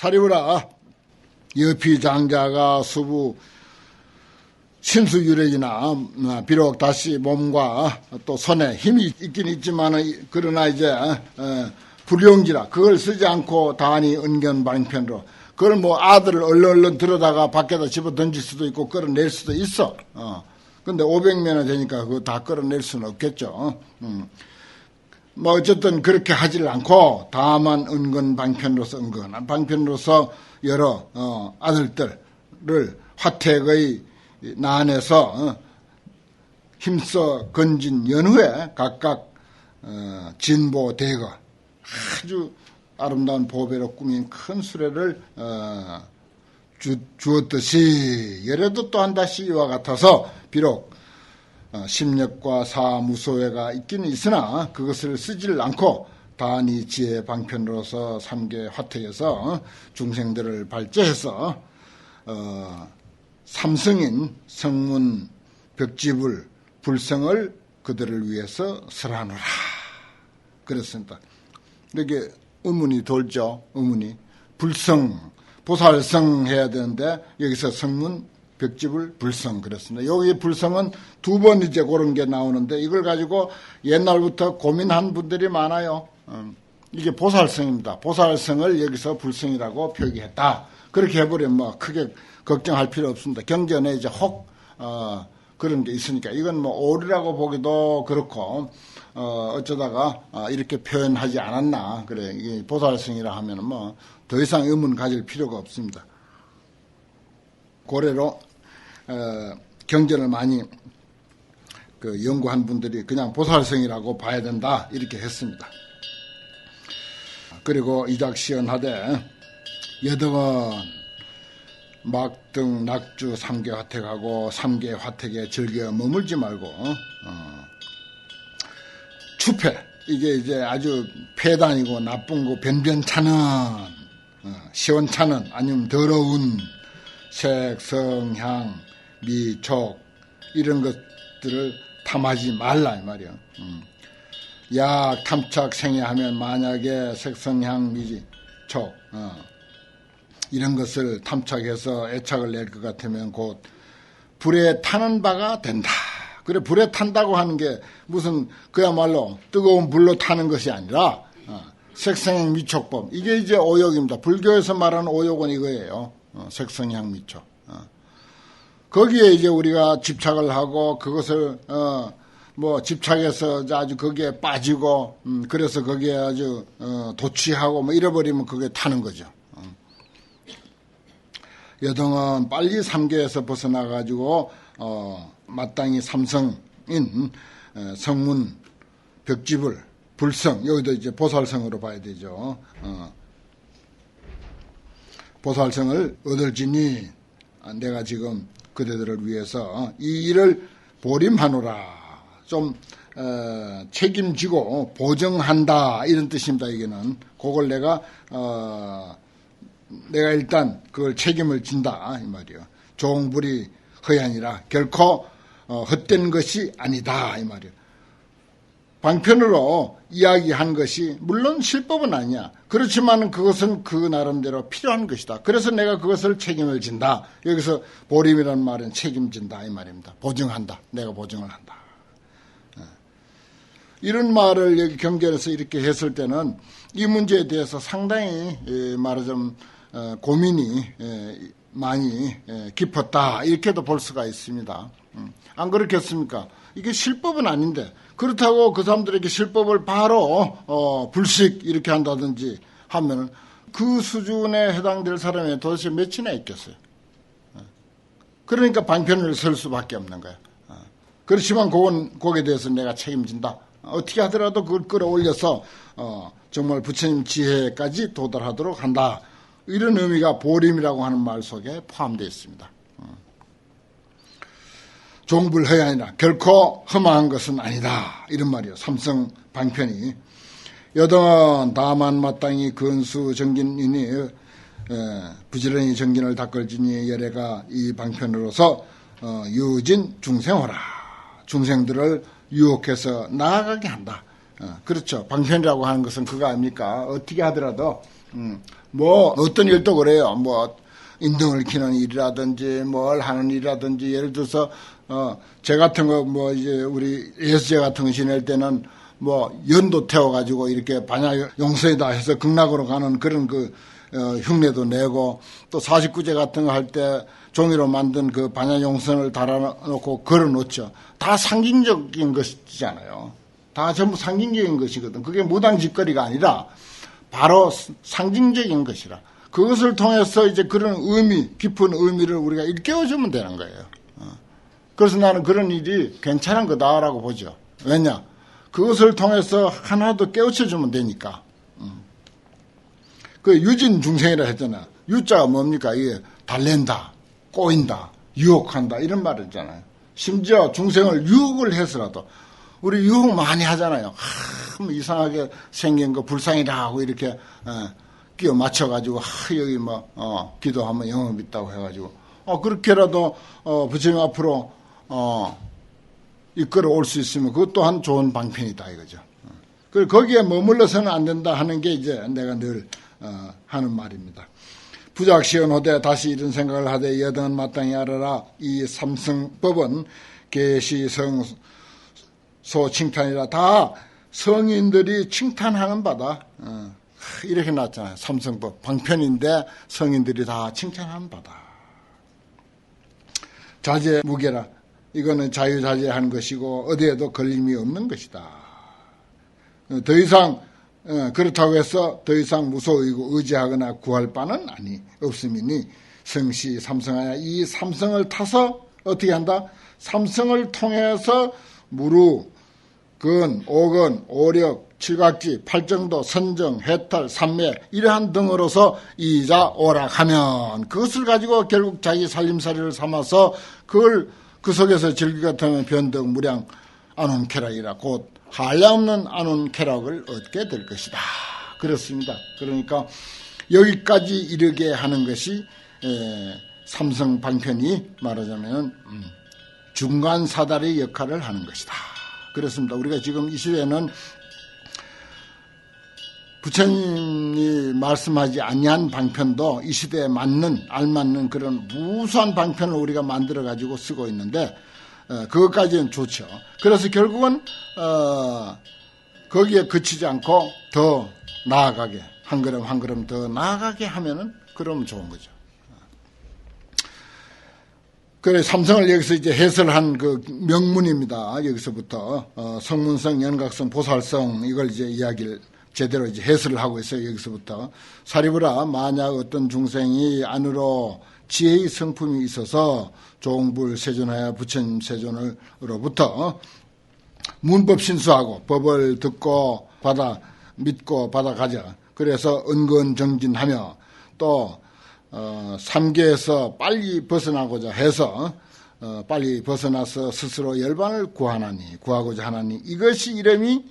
사리부라 여피 장자가 수부 신수유력이나 비록 다시 몸과 또 손에 힘이 있긴 있지만 그러나 이제 불용지라 그걸 쓰지 않고 다니 은견방편으로 그걸 뭐 아들을 얼른 들어다가 밖에다 집어 던질 수도 있고 끌어낼 수도 있어. 근데 500명이나 되니까 그거 다 끌어낼 수는 없겠죠. 뭐 어쨌든 그렇게 하지를 않고 다만 은근방편으로서 은근한 방편으로서 여러 아들들을 화택의 난에서 힘써 건진 연후에 각각 진보대거 아주 아름다운 보배로 꾸민 큰 수레를 주었듯이 열에도 또한 다시 이와 같아서 비록 심력과 사무소회가 있기는 있으나 그것을 쓰지를 않고 단이 지혜 방편으로서 삼계 화택에서 중생들을 발제해서 삼성인 성문 벽지불 불성을 그들을 위해서 설하노라 그랬습니다. 이렇게 의문이 돌죠. 의문이 불성 보살성 해야 되는데 여기서 성문 벽지불 불성 그랬습니다. 여기 불성은 두 번 이제 그런 게 나오는데 이걸 가지고 옛날부터 고민한 분들이 많아요. 이게 보살성입니다. 보살성을 여기서 불성이라고 표기했다. 그렇게 해버리면 뭐 크게 걱정할 필요 없습니다. 경전에 이제 혹 그런 게 있으니까 이건 뭐 오류라고 보기도 그렇고 어쩌다가 이렇게 표현하지 않았나 그래 이게 보살성이라 하면은 뭐 더 이상 의문 가질 필요가 없습니다. 고래로 경전을 많이 그 연구한 분들이 그냥 보살성이라고 봐야 된다 이렇게 했습니다. 그리고 이작시연하되 여덕은 막등 낙주 3개 화택하고 3개 화택에 즐겨 머물지 말고 추패 이게 이제 아주 폐단이고 나쁜 거 변변찮은 시원찮은 아니면 더러운 색, 성, 향, 미, 촉 이런 것들을 탐하지 말라 이 말이야. 약 탐착 생애하면 만약에 색, 성, 향, 미, 촉 이런 것을 탐착해서 애착을 낼 것 같으면 곧 불에 타는 바가 된다. 그래 불에 탄다고 하는 게 무슨 그야말로 뜨거운 불로 타는 것이 아니라 색성향 미촉법 이게 이제 오욕입니다. 불교에서 말하는 오욕은 이거예요. 색성향 미촉. 거기에 이제 우리가 집착을 하고 그것을 뭐 집착해서 아주 거기에 빠지고 그래서 거기에 아주 도취하고 뭐 잃어버리면 그게 타는 거죠. 여동은 빨리 삼계에서 벗어나가지고 마땅히 삼성인 성문 벽지불 불성 여기도 이제 보살성으로 봐야 되죠. 보살성을 얻을지니 내가 지금 그대들을 위해서 이 일을 보림하노라 좀 책임지고 보정한다 이런 뜻입니다. 이게는 그걸 내가 일단 그걸 책임을 진다 이 말이에요. 종불이 허야니라 결코 헛된 것이 아니다 이 말이에요. 방편으로 이야기한 것이 물론 실법은 아니야. 그렇지만 그것은 그 나름대로 필요한 것이다. 그래서 내가 그것을 책임을 진다. 여기서 보림이라는 말은 책임진다 이 말입니다. 보증한다. 내가 보증을 한다. 이런 말을 여기 경전에서 이렇게 했을 때는 이 문제에 대해서 상당히 말하자면 고민이 많이 깊었다 이렇게도 볼 수가 있습니다. 안 그렇겠습니까? 이게 실법은 아닌데 그렇다고 그 사람들에게 실법을 바로 불식 이렇게 한다든지 하면 그 수준에 해당될 사람이 도대체 몇이나 있겠어요. 그러니까 방편을 설 수밖에 없는 거야. 그렇지만 거기에 대해서 내가 책임진다. 어떻게 하더라도 그걸 끌어올려서 정말 부처님 지혜까지 도달하도록 한다. 이런 의미가 보림이라고 하는 말 속에 포함되어 있습니다. 종불허야니라 결코 험한 것은 아니다. 이런 말이요. 삼성 방편이 여동은 다만 마땅히 근수 정진이니 부지런히 정진을 닦을지니 열애가 이 방편으로서 유진 중생호라. 중생들을 유혹해서 나아가게 한다. 그렇죠. 방편이라고 하는 것은 그거 아닙니까? 어떻게 하더라도 뭐 어떤 일도 그래요. 뭐 인등을 키는 일이라든지 뭘 하는 일이라든지 예를 들어서 제 같은 거 뭐 이제 우리 예수제 같은 거 지낼 때는 뭐 연도 태워가지고 이렇게 반야 용서이다 해서 극락으로 가는 그런 흉내도 내고 또 49제 같은 거 할 때 종이로 만든 그 반야 용선을 달아놓고 걸어놓죠. 다 상징적인 것이잖아요. 다 전부 상징적인 것이거든. 그게 무당 짓거리가 아니라 바로 상징적인 것이라. 그것을 통해서 이제 그런 의미, 깊은 의미를 우리가 일깨워주면 되는 거예요. 그래서 나는 그런 일이 괜찮은 거다라고 보죠. 왜냐? 그것을 통해서 하나도 깨우쳐주면 되니까. 그 유진 중생이라 했잖아. 유자가 뭡니까? 이게 달랜다, 꼬인다, 유혹한다 이런 말이잖아요. 심지어 중생을 유혹을 해서라도 우리 유혹 많이 하잖아요. 뭐 이상하게 생긴 거 불상이다 하고 이렇게 끼워 맞춰가지고 여기 뭐 기도하면 영업 있다고 해가지고 그렇게라도 부처님 앞으로 이끌어 올 수 있으면 그것 또한 좋은 방편이다 이거죠. 그리고 거기에 머물러서는 안 된다 하는 게 이제 내가 늘 하는 말입니다. 부작시연호되 다시 이런 생각을 하되 여등은 마땅히 알아라. 이 삼성법은 계시성 소칭탄이라 다 성인들이 칭찬하는 바다. 이렇게 났잖아요. 삼성법 방편인데 성인들이 다 칭찬하는 바다. 자제무게라. 이거는 자유자재한 것이고 어디에도 걸림이 없는 것이다. 더 이상 그렇다고 해서 더 이상 무소이고 의지하거나 구할 바는 없음이니 성시 삼성하야. 이 삼성을 타서 어떻게 한다? 삼성을 통해서 무루, 근, 오근, 오력, 칠각지, 팔정도, 선정, 해탈, 삼매 이러한 등으로서 이자 오락하면 그것을 가지고 결국 자기 살림살이를 삼아서 그걸 그 속에서 즐기 같으면 변덕 무량 안온쾌락이라 곧 한량없는 안온쾌락을 얻게 될 것이다. 그렇습니다. 그러니까 여기까지 이르게 하는 것이 삼성방편이 말하자면 중간 사다리 역할을 하는 것이다. 그렇습니다. 우리가 지금 이 시대에는 부처님이 말씀하지 아니한 방편도 이 시대에 알맞는 그런 무수한 방편을 우리가 만들어가지고 쓰고 있는데, 그것까지는 좋죠. 그래서 결국은, 거기에 그치지 않고 더 나아가게, 한 걸음 한 걸음 더 나아가게 하면은, 그러면 좋은 거죠. 그래, 삼성을 여기서 이제 해설한 그 명문입니다. 여기서부터, 성문성, 연각성, 보살성, 이걸 이제 이야기를 제대로 이제 해설을 하고 있어요. 여기서부터. 사리부라, 만약 어떤 중생이 안으로 지혜의 성품이 있어서 종불 세존하여 부처님 세존으로부터 문법 신수하고 법을 듣고 믿고 받아가자. 그래서 은근정진하며 또 삼계에서 빨리 벗어나고자 해서 빨리 벗어나서 스스로 열반을 구하고자 하나니 이것이 이름이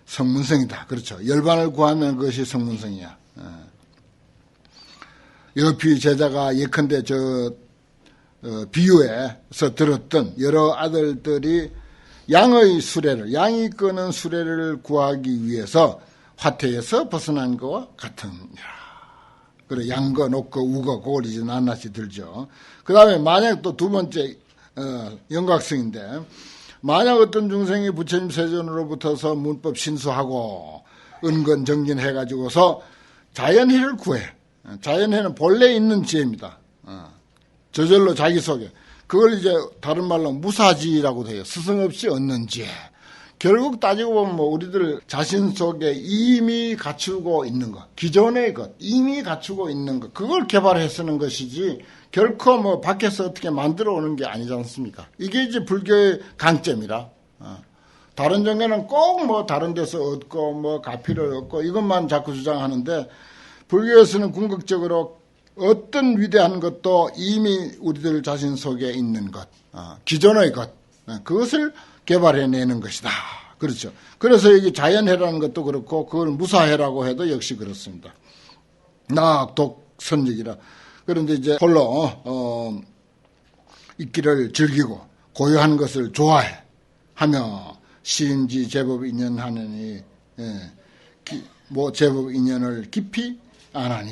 성문성이다. 그렇죠. 열반을 구하면 그것이 성문성이야. 여피 제자가 예컨대 비유에서 들었던 여러 아들들이 양이 끄는 수레를 구하기 위해서 화태에서 벗어난 것과 같으니라. 그래, 양거, 녹거, 우거, 그걸 이제 낱낱이 들죠. 그 다음에 만약 또 두 번째, 영각성인데, 만약 어떤 중생이 부처님 세존으로부터서 문법 신수하고 은근 정진해가지고서 자연해를 구해. 자연해는 본래 있는 지혜입니다. 저절로 자기 속에. 그걸 이제 다른 말로 무사지라고 돼요. 스승 없이 얻는 지혜. 결국 따지고 보면 뭐 우리들 자신 속에 이미 갖추고 있는 것, 기존의 것, 이미 갖추고 있는 것, 그걸 개발해 쓰는 것이지 결코 뭐 밖에서 어떻게 만들어 오는 게 아니지 않습니까? 이게 이제 불교의 강점이라. 다른 종교는 꼭 뭐 다른 데서 얻고 뭐 가피를 얻고 이것만 자꾸 주장하는데 불교에서는 궁극적으로 어떤 위대한 것도 이미 우리들 자신 속에 있는 것, 기존의 것, 그것을 개발해내는 것이다. 그렇죠. 그래서 여기 자연해라는 것도 그렇고 그걸 무사해라고 해도 역시 그렇습니다. 낙독 선적이라. 그런데 이제 홀로 있기를 즐기고 고요한 것을 좋아해 하며 시인지 제법 인연하느니 뭐 제법 인연을 깊이 안하니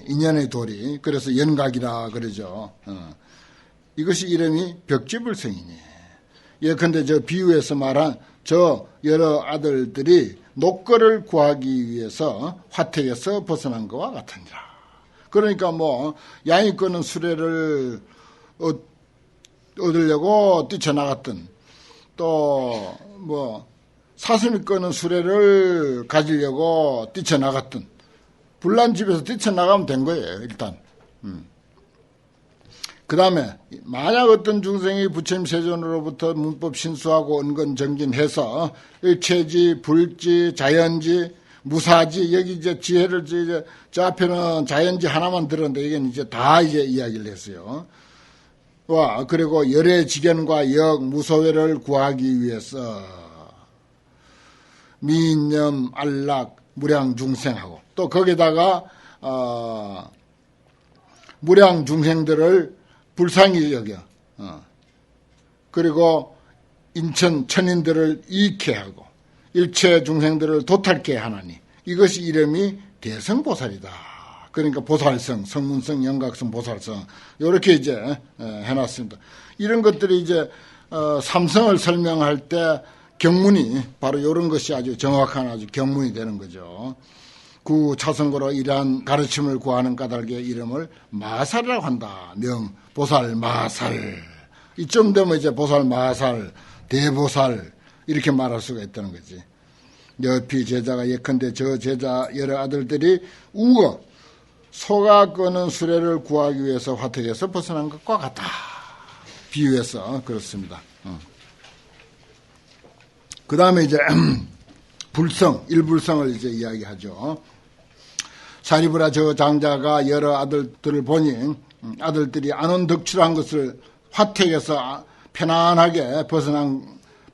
인연의 도리 그래서 연각이라 그러죠. 이것이 이름이 벽지불성이니. 예컨대 저 비유에서 말한 저 여러 아들들이 녹거를 구하기 위해서 화택에서 벗어난 것과 같으니라. 그러니까 뭐 양이 끄는 수레를 얻으려고 뛰쳐나갔던 또 뭐 사슴이 끄는 수레를 가지려고 뛰쳐나갔던 불난 집에서 뛰쳐나가면 된 거예요. 일단. 그 다음에 만약 어떤 중생이 부처님 세존으로부터 문법 신수하고 은근정진해서 일체지, 불지, 자연지, 무사지 여기 이제 지혜를 이제 저 앞에는 자연지 하나만 들었는데 이건 이제 다 이제 이야기를 했어요. 와 그리고 열의 지견과 역 무소회를 구하기 위해서 미인념 안락 무량 중생하고 또 거기다가 무량 중생들을 불쌍히 여겨 그리고 인천 천인들을 이익해 하고 일체 중생들을 도탈케 하나니 이것이 이름이 대성보살이다. 그러니까 보살성, 성문성, 영각성, 보살성 이렇게 이제 해놨습니다. 이런 것들이 이제 삼성을 설명할 때 경문이 바로 이런 것이 아주 정확한 아주 경문이 되는 거죠. 구차성고로 이러한 가르침을 구하는 까닭의 이름을 마살이라고 한다. 명 보살 마살 이쯤 되면 이제 보살 마살 대보살 이렇게 말할 수가 있다는 거지. 여피 제자가 예컨대 저 제자 여러 아들들이 우거 소가 끄는 수레를 구하기 위해서 화택에서 벗어난 것과 같다. 비유해서 그렇습니다. 그 다음에 이제 불성, 일불성을 이제 이야기하죠. 사리부라 저 장자가 여러 아들들을 보니 아들들이 안온덕출한 것을 화택에서 편안하게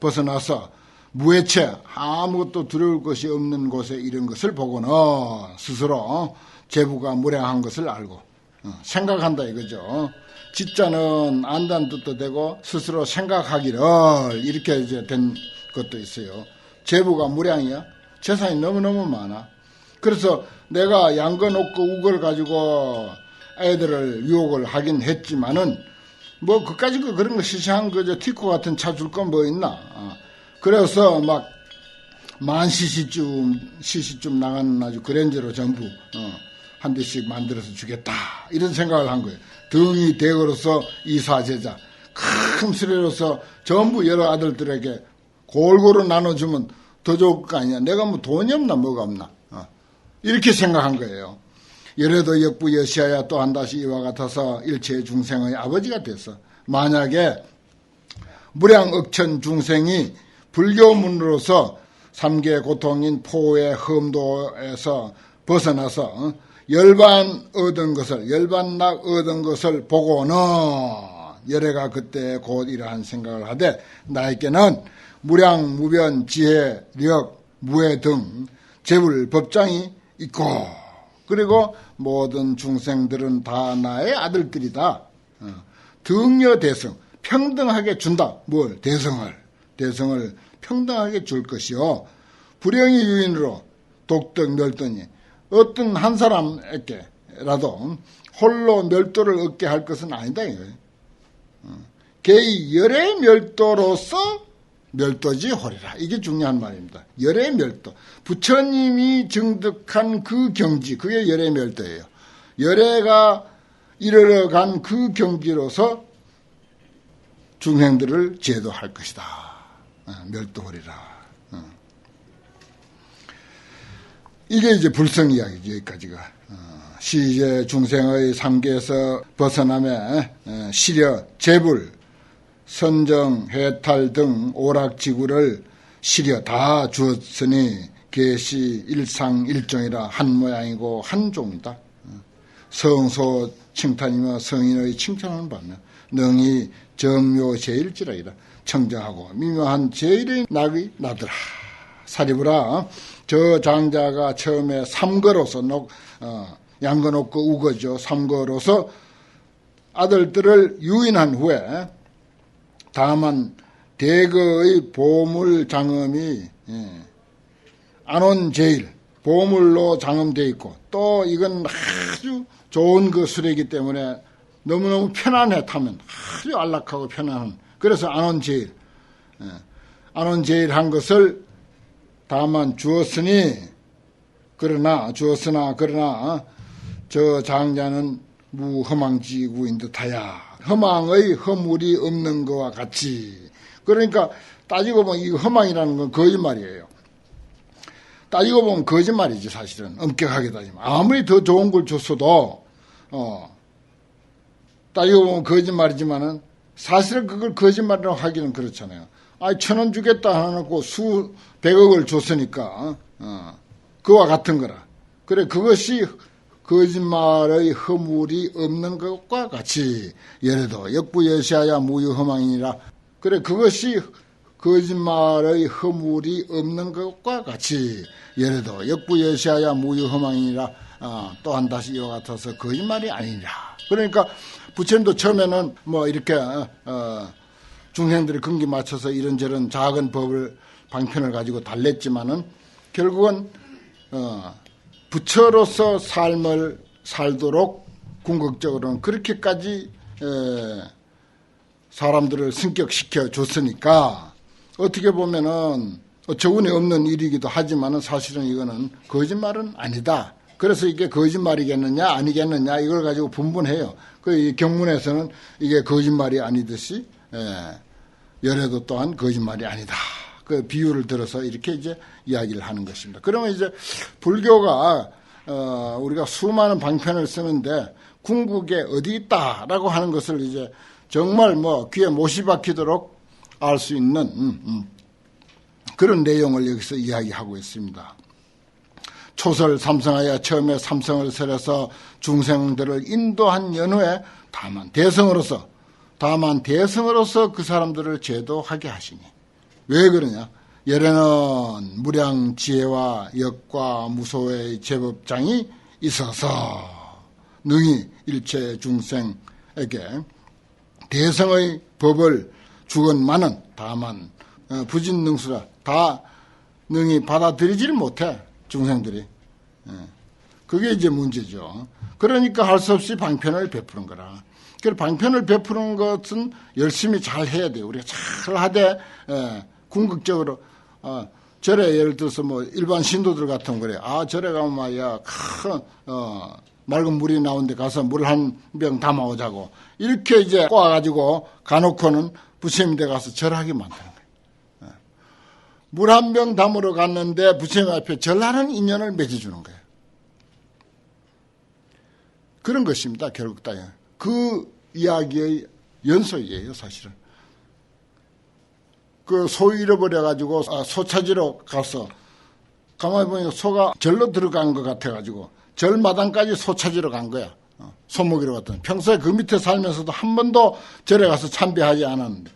벗어나서 무해체 아무것도 두려울 것이 없는 곳에 이른 것을 보고는 스스로 제부가 무량한 것을 알고 생각한다 이거죠. 지자는 안다는 뜻도 되고 스스로 생각하기를 이렇게 이제 된 것도 있어요. 제부가 무량이야. 재산이 너무너무 많아. 그래서 내가 양거 놓고 우걸 가지고 애들을 유혹을 하긴 했지만은 뭐 그까짓 거 그런 거 시시한 거저 티코 같은 차 줄 건 뭐 있나. 그래서 막 만 cc 쯤 나가는 아주 그랜저로 전부 한 대씩 만들어서 주겠다 이런 생각을 한 거예요. 등이 대거로서 이사제자 큰 수레로서 전부 여러 아들들에게 골고루 나눠주면 더 좋을 거 아니야. 내가 뭐 돈이 없나 뭐가 없나 이렇게 생각한 거예요. 열애도 역부 여시아야 또 한 다시 이와 같아서 일체 중생의 아버지가 돼서 만약에 무량억천 중생이 불교문으로서 삼계 고통인 포의 험도에서 벗어나서 열반낙 얻은 것을 보고는 열애가 그때 곧 이러한 생각을 하되 나에게는 무량, 무변, 지혜, 력, 무해 등 재불, 법장이 있고 그리고 모든 중생들은 다 나의 아들들이다. 등여 대성, 평등하게 준다. 뭘? 대성을 평등하게 줄 것이요. 불행의 유인으로 독덕 멸도니 어떤 한 사람에게라도 홀로 멸도를 얻게 할 것은 아니다. 개의 열의 멸도로서 멸도지 홀이라. 이게 중요한 말입니다. 열의 멸도. 부처님이 증득한 그 경지, 그게 열의 멸도예요. 열애가 이르러간 그 경지로서 중생들을 제도할 것이다. 멸도홀이라. 이게 이제 불성 이야기죠. 여기까지가. 시제 중생의 삼계에서 벗어남에 시려, 재불, 선정, 해탈 등 오락지구를 시려 다 주었으니 계시 일상일종이라 한 모양이고 한 종이다. 성소 칭탄이며 성인의 칭찬하는 바며 능히 정묘제일지라이다. 청정하고 미묘한 제일의 낙이 나더라. 사리부라 저 장자가 처음에 삼거로서 양거 놓고 우거죠. 삼거로서 아들들을 유인한 후에 다만 대거의 보물 장엄이 안원제일 보물로 장엄되어 있고, 또 이건 아주 좋은 그 술이기 때문에 너무너무 편안해 타면 아주 안락하고 편안한. 그래서 안원제일, 안원제일한 것을 다만 그러나 저 장자는 무허망지구인 듯하야. 허망의 허물이 없는 것과 같이. 그러니까 따지고 보면 이 허망이라는 건 거짓말이에요. 따지고 보면 거짓말이지 사실은. 엄격하게 따지면 아무리 더 좋은 걸 줬어도 따지고 보면 거짓말이지만은 사실은 그걸 거짓말이라고 하기는 그렇잖아요. 1,000원 주겠다 하놓고 수백억을 줬으니까 그와 같은 거라. 그래, 그것이 거짓말의 허물이 없는 것과 같이. 예래도 역부여시하야 무유허망이니라. 그래, 그것이 거짓말의 허물이 없는 것과 같이. 예래도 역부여시하야 무유허망이니라. 또한 다시 이와 같아서 거짓말이 아니라. 그러니까 부처님도 처음에는 뭐 이렇게 중생들이 근기 맞춰서 이런저런 작은 법을 방편을 가지고 달랬지만은 결국은 부처로서 삶을 살도록 궁극적으로는 그렇게까지 사람들을 승격시켜 줬으니까 어떻게 보면은 어처구니 없는 일이기도 하지만은 사실은 이거는 거짓말은 아니다. 그래서 이게 거짓말이겠느냐 아니겠느냐 이걸 가지고 분분해요. 그 경문에서는 이게 거짓말이 아니듯이 열애도 또한 거짓말이 아니다. 그 비유를 들어서 이렇게 이제 이야기를 하는 것입니다. 그러면 이제 불교가 우리가 수많은 방편을 쓰는데 궁극에 어디 있다라고 하는 것을 이제 정말 뭐 귀에 못이 박히도록 알 수 있는 그런 내용을 여기서 이야기하고 있습니다. 초설 삼성하여 처음에 삼성을 설해서 중생들을 인도한 연후에 다만 대성으로서 그 사람들을 제도하게 하시니. 왜 그러냐? 열에는 무량 지혜와 역과 무소의 제법장이 있어서 능히 일체 중생에게 대성의 법을 주건만은 다만 부진능수라 다 능히 받아들이지를 못해 중생들이. 그게 이제 문제죠. 그러니까 할 수 없이 방편을 베푸는 거라. 그 방편을 베푸는 것은 열심히 잘 해야 돼요. 우리가 잘 하되 궁극적으로 절에 예를 들어서 뭐 일반 신도들 같은 거래. 절에 가면 말이야 큰 맑은 물이 나오는데 가서 물 한 병 담아오자고 이렇게 이제 꼬아가지고 가놓고는 부처님 댁 가서 절하게 만드는 거예요. 물 한 병 담으러 갔는데 부처님 앞에 절하는 인연을 맺어주는 거예요. 그런 것입니다. 결국 다 그 이야기의 연속이에요. 사실은. 그 소 잃어버려가지고 소 찾으러 가서 가만히 보니까 소가 절로 들어간 것 같아가지고 절마당까지 소 찾으러 간 거야. 소 먹이러 갔더니 평소에 그 밑에 살면서도 한 번도 절에 가서 참배하지 않았는데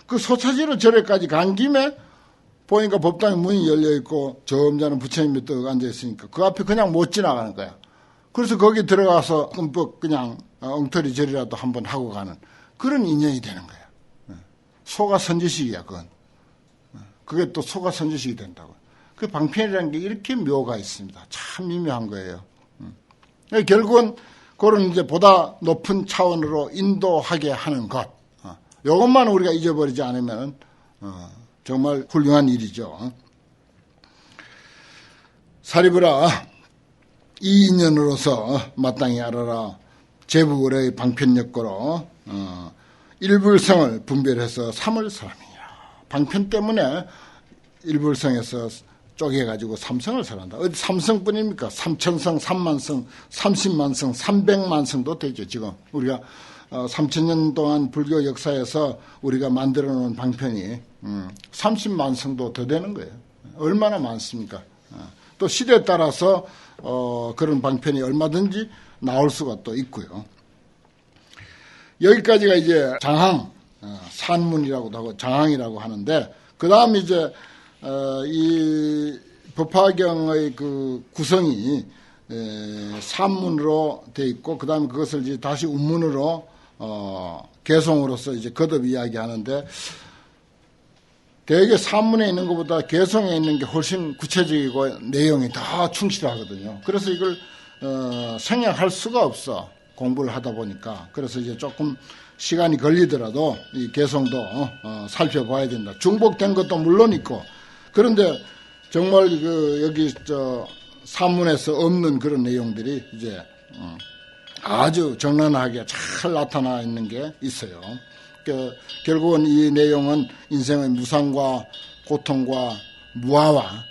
그 소 찾으러 절에까지 간 김에 보니까 법당에 문이 열려있고 점잖은 부처님이 떡 앉아있으니까 그 앞에 그냥 못 지나가는 거야. 그래서 거기 들어가서 끔뻑 그냥 엉터리 절이라도 한번 하고 가는 그런 인연이 되는 거야. 소가 선지식이야, 그건. 그게 또 소가 선지식이 된다고. 그 방편이라는 게 이렇게 묘가 있습니다. 참 미묘한 거예요. 결국은 그런 이제 보다 높은 차원으로 인도하게 하는 것. 이것만 우리가 잊어버리지 않으면 정말 훌륭한 일이죠. 사리부라 이 인연으로서 마땅히 알아라. 제부의 방편역거로 일불성을 분별해서 삼을 사람이라. 방편 때문에 일불성에서 쪼개가지고 삼성을 설한다. 어디 삼성뿐입니까? 3,000성, 30,000성, 30만성, 300만성도 되죠. 지금 우리가 3,000년 동안 불교 역사에서 우리가 만들어 놓은 방편이 30만성도 더 되는 거예요. 얼마나 많습니까? 또 시대에 따라서 그런 방편이 얼마든지 나올 수가 또 있고요. 여기까지가 이제 장항, 산문이라고도 하고 장항이라고 하는데, 그 다음 이제 이 법화경의 그 구성이 산문으로 돼 있고, 그 다음에 그것을 이제 다시 운문으로 개송으로서 이제 거듭 이야기하는데, 대개 산문에 있는 것보다 개성에 있는 게 훨씬 구체적이고 내용이 더 충실하거든요. 그래서 이걸 생략할 수가 없어. 공부를 하다 보니까. 그래서 이제 조금 시간이 걸리더라도 이 개성도 살펴봐야 된다. 중복된 것도 물론 있고. 그런데 정말 여기 산문에서 없는 그런 내용들이 이제 아주 적나라하게 잘 나타나 있는 게 있어요. 결국은 이 내용은 인생의 무상과 고통과 무아와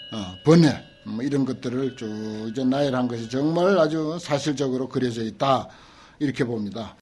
번뇌 이런 것들을 쭉 이제 나열한 것이 정말 아주 사실적으로 그려져 있다 이렇게 봅니다.